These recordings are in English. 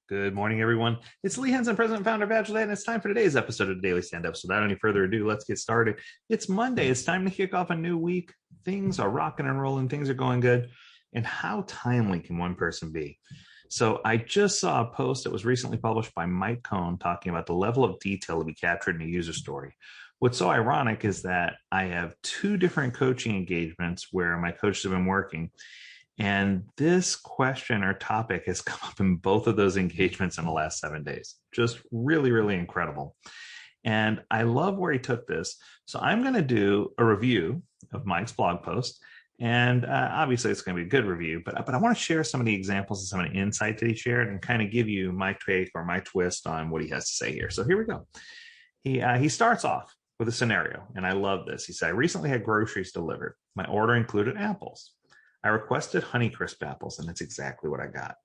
Good morning, everyone. It's Lee Henson, President and Founder of Agile, and it's time for today's episode of the Daily Stand-Up. So without any further ado, let's get started. It's Monday. It's time to kick off a new week. Things are rocking and rolling. Things are going good. And how timely can one person be? So I just saw a post that was recently published by Mike Cohn talking about the level of detail to be captured in a user story. What's so ironic is that I have two different coaching engagements where my coaches have been working. And this question or topic has come up in both of those engagements in the last 7 days. Just really, really incredible. And I love where he took this. So I'm going to do a review of Mike's blog post. And obviously, it's going to be a good review. But I want to share some of the examples and some of the insight that he shared and kind of give you my take or my twist on what he has to say here. So here we go. He starts off with a scenario. And I love this. He said, I recently had groceries delivered. My order included apples. I requested Honeycrisp apples, and that's exactly what I got.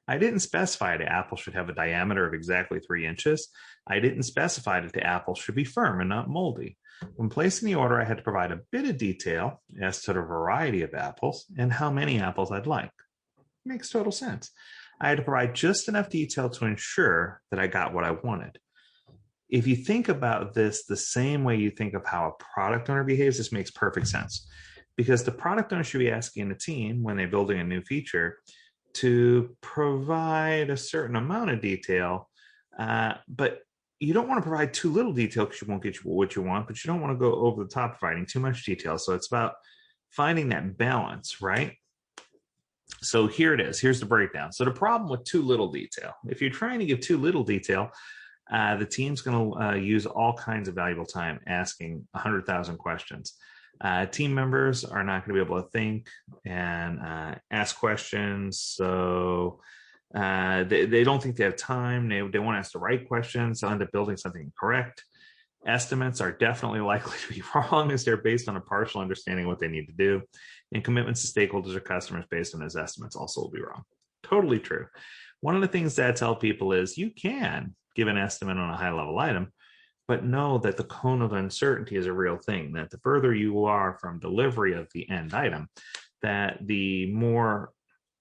I didn't specify the apple should have a diameter of exactly 3 inches. I didn't specify that the apple should be firm and not moldy. When placing the order, I had to provide a bit of detail as to the variety of apples and how many apples I'd like. Makes total sense. I had to provide just enough detail to ensure that I got what I wanted. If you think about this the same way you think of how a product owner behaves, this makes perfect sense. Because the product owner should be asking the team when they're building a new feature to provide a certain amount of detail, but you don't want to provide too little detail because you won't get what you want, but you don't want to go over the top providing too much detail. So it's about finding that balance, right? So here it is. Here's the breakdown. So the problem with too little detail, if you're trying to give too little detail, the team's going to use all kinds of valuable time asking 100,000 questions. Team members are not going to be able to think and ask questions. So they don't think they have time. They want to ask the right questions. They'll end up building something incorrect. Estimates are definitely likely to be wrong as they're based on a partial understanding of what they need to do. And commitments to stakeholders or customers based on those estimates also will be wrong. Totally true. One of the things that I tell people is you can give an estimate on a high-level item, but know that the cone of uncertainty is a real thing, that the further you are from delivery of the end item, that the more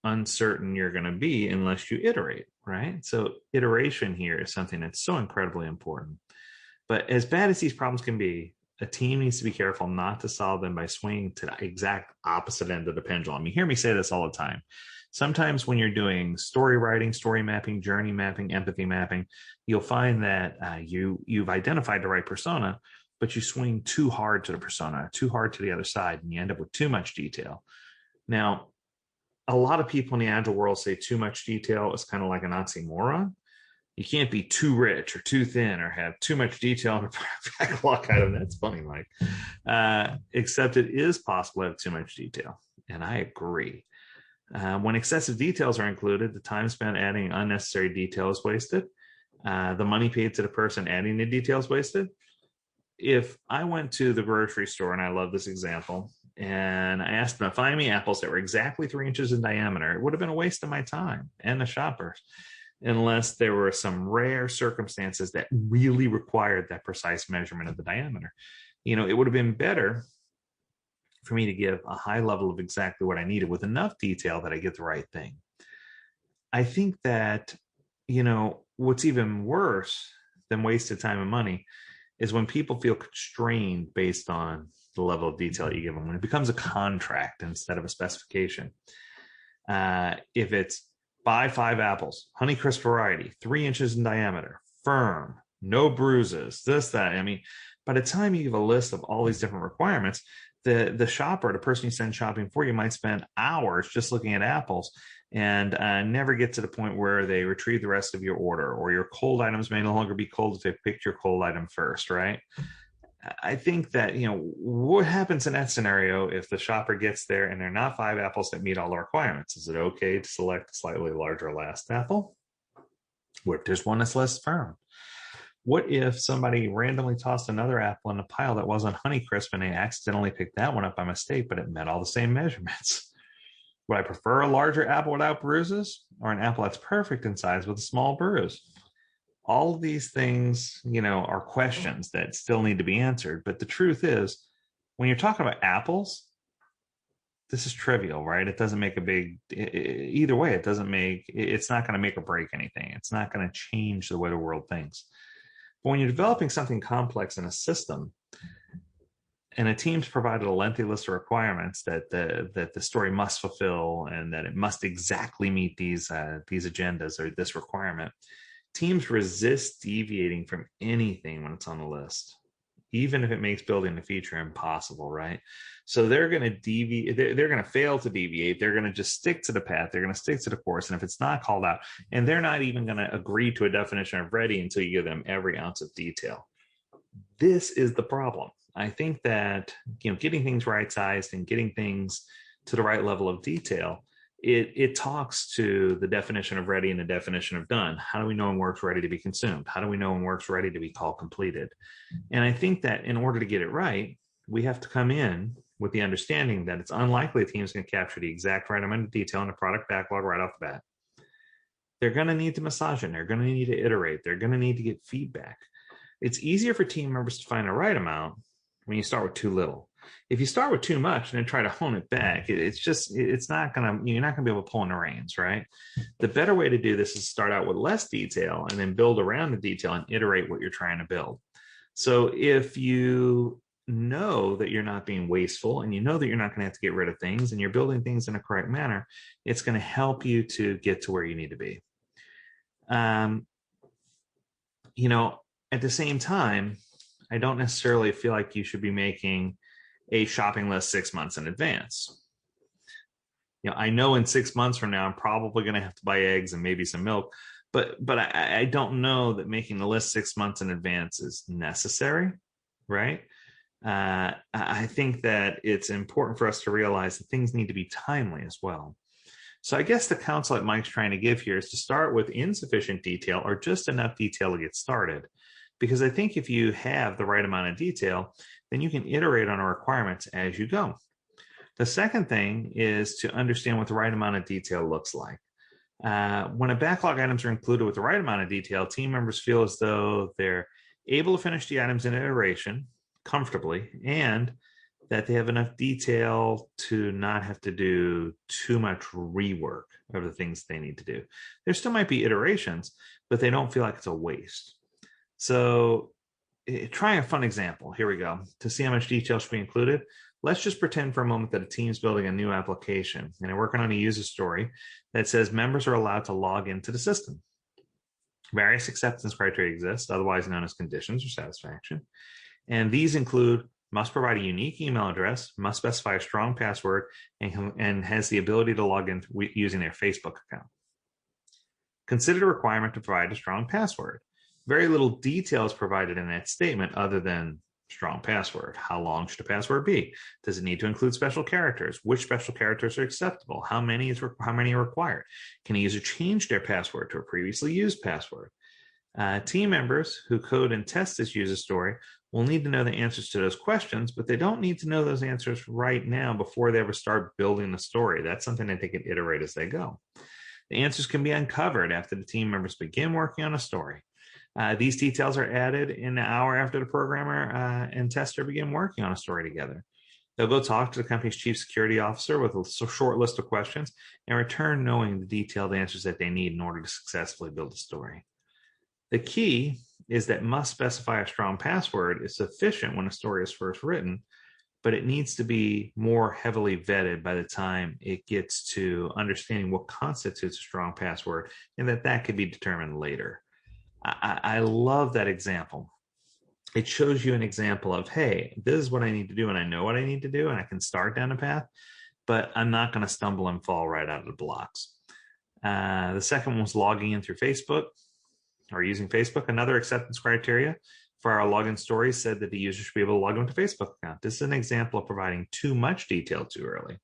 uncertain you're going to be unless you iterate, right? So iteration here is something that's so incredibly important. But as bad as these problems can be, a team needs to be careful not to solve them by swinging to the exact opposite end of the pendulum. You hear me say this all the time. Sometimes when you're doing story writing, story mapping, journey mapping, empathy mapping, you'll find that you've identified the right persona, but you swing too hard to the persona, too hard to the other side, and you end up with too much detail. Now, a lot of people in the agile world say too much detail is kind of like an oxymoron. You can't be too rich or too thin or have too much detail in a backlog item. That's funny, Mike. Except it is possible to have too much detail, and I agree. When excessive details are included, the time spent adding unnecessary detail is wasted. The money paid to the person adding the details wasted. If I went to the grocery store, and I love this example, and I asked them to find me apples that were exactly 3 inches in diameter, it would have been a waste of my time and the shoppers, unless there were some rare circumstances that really required that precise measurement of the diameter. It would have been better for me to give a high level of exactly what I needed with enough detail that I get the right thing. I think that, what's even worse than wasted time and money is when people feel constrained based on the level of detail you give them, when it becomes a contract instead of a specification. If it's buy 5 apples, Honeycrisp variety, 3 inches in diameter, firm, no bruises, this, that. By the time you give a list of all these different requirements, the shopper, the person you send shopping for you, might spend hours just looking at apples and never get to the point where they retrieve the rest of your order, or your cold items may no longer be cold if they picked your cold item first, right? I think that, what happens in that scenario if the shopper gets there and there are not 5 apples that meet all the requirements? Is it okay to select a slightly larger last apple? What if there's one that's less firm? What if somebody randomly tossed another apple in a pile that wasn't Honeycrisp and they accidentally picked that one up by mistake, but it met all the same measurements? Would I prefer a larger apple without bruises, or an apple that's perfect in size with a small bruise? All of these things, are questions that still need to be answered. But the truth is, when you're talking about apples, this is trivial, right? It doesn't make a big, either way, it's not going to make or break anything. It's not going to change the way the world thinks. But when you're developing something complex in a system, and a team's provided a lengthy list of requirements that the story must fulfill, and that it must exactly meet these agendas or this requirement, teams resist deviating from anything when it's on the list, even if it makes building the feature impossible, right? So they're going to deviate. They're going to fail to deviate. They're going to just stick to the path. They're going to stick to the course. And if it's not called out, and they're not even going to agree to a definition of ready until you give them every ounce of detail. This is the problem. I think that, getting things right sized and getting things to the right level of detail, it talks to the definition of ready and the definition of done. How do we know when work's ready to be consumed? How do we know when work's ready to be called completed? And I think that in order to get it right, we have to come in with the understanding that it's unlikely a team is going to capture the exact right amount of detail in the product backlog right off the bat. They're going to need to massage it. They're going to need to iterate. They're going to need to get feedback. It's easier for team members to find the right amount when you start with too little. If you start with too much and then try to hone it back, you're not going to be able to pull in the reins, right? The better way to do this is start out with less detail and then build around the detail and iterate what you're trying to build. So if you know that you're not being wasteful and you know that you're not going to have to get rid of things and you're building things in a correct manner, it's going to help you to get to where you need to be. At the same time, I don't necessarily feel like you should be making a shopping list 6 months in advance. I know in 6 months from now, I'm probably going to have to buy eggs and maybe some milk, but I don't know that making the list 6 months in advance is necessary, right? I think that it's important for us to realize that things need to be timely as well. So I guess the counsel that Mike's trying to give here is to start with insufficient detail or just enough detail to get started. Because I think if you have the right amount of detail, then you can iterate on the requirements as you go. The second thing is to understand what the right amount of detail looks like. When a backlog items are included with the right amount of detail, team members feel as though they're able to finish the items in iteration comfortably and that they have enough detail to not have to do too much rework of the things they need to do. There still might be iterations, but they don't feel like it's a waste. So try a fun example. Here we go. To see how much detail should be included, let's just pretend for a moment that a team's building a new application and they're working on a user story that says members are allowed to log into the system. Various acceptance criteria exist, otherwise known as conditions or satisfaction. And these include must provide a unique email address, must specify a strong password, and has the ability to log in using their Facebook account. Consider the requirement to provide a strong password. Very little detail is provided in that statement other than strong password. How long should a password be? Does it need to include special characters? Which special characters are acceptable? How many are required? Can a user change their password to a previously used password? Team members who code and test this user story will need to know the answers to those questions, but they don't need to know those answers right now before they ever start building the story. That's something that they can iterate as they go. The answers can be uncovered after the team members begin working on a story. These details are added in the hour after the programmer and tester begin working on a story together. They'll go talk to the company's chief security officer with a short list of questions and return knowing the detailed answers that they need in order to successfully build a story. The key is that must specify a strong password is sufficient when a story is first written, but it needs to be more heavily vetted by the time it gets to understanding what constitutes a strong password and that could be determined later. I love that example. It shows you an example of, hey, this is what I need to do and I know what I need to do and I can start down a path, but I'm not going to stumble and fall right out of the blocks. The second one was logging in through Facebook or using Facebook. Another acceptance criteria for our login story said that the user should be able to log into a Facebook account. This is an example of providing too much detail too early.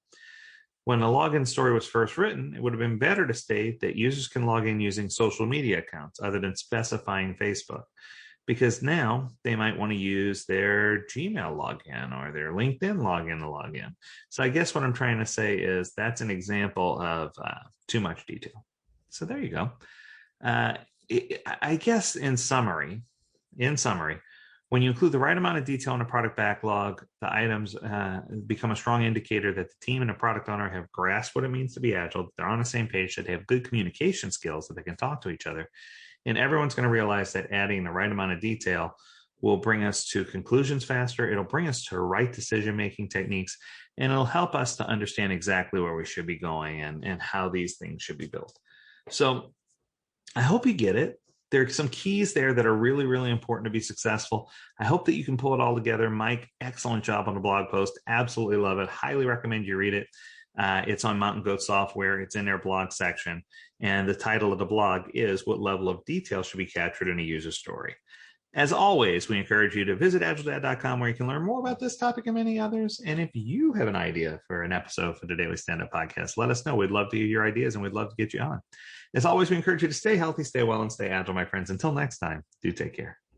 When a login story was first written, it would have been better to state that users can log in using social media accounts other than specifying Facebook, because now they might want to use their Gmail login or their LinkedIn login to log in. So I guess what I'm trying to say is that's an example of too much detail. So there you go. I guess in summary, When you include the right amount of detail in a product backlog, the items become a strong indicator that the team and the product owner have grasped what it means to be agile. They're on the same page, that they have good communication skills, that they can talk to each other. And everyone's going to realize that adding the right amount of detail will bring us to conclusions faster. It'll bring us to right decision-making techniques, and it'll help us to understand exactly where we should be going and how these things should be built. So I hope you get it. There are some keys there that are really, really important to be successful. I hope that you can pull it all together. Mike, excellent job on the blog post. Absolutely love it. Highly recommend you read it. It's on Mountain Goat Software. It's in their blog section. And the title of the blog is What Level of Detail Should Be Captured in a User Story? As always, we encourage you to visit agiledad.com, where you can learn more about this topic and many others. And if you have an idea for an episode for the Daily Stand-Up Podcast, let us know. We'd love to hear your ideas, and we'd love to get you on. As always, we encourage you to stay healthy, stay well, and stay agile, my friends. Until next time, do take care.